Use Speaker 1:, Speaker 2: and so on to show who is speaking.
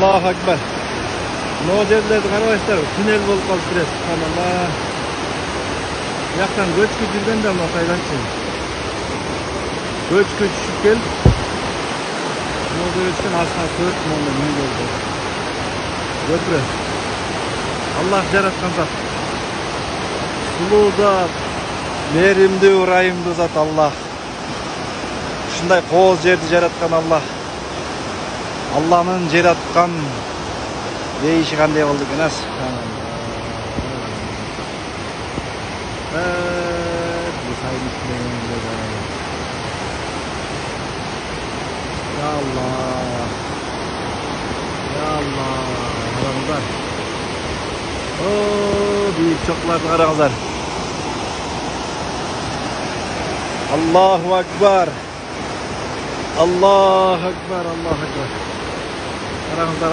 Speaker 1: Allahu Akbar. No yerlerde karabastlar, tünel bolup kalıp duruyor. Subhanallah. Yaktan göçkü жүргөн да Матайданчы. Göçkü түшүп кел. Мода өчкөн астына 4 мыңда үй болду. Көпүрө. Аллах жараткан зат. Сулуу зат, мээримдүү, ырайымдуу зат Аллах. Ушундай кооз жерди жараткан Аллах. Алланын жараткан дейиши кандай болду экен, субханаллах. Ya Allah. Ya Allah. Karangızlar. Büyük çoklardı karangızlar. Allahu Ekber. Allahu Ekber. Allahu Ekber. Karangızlar.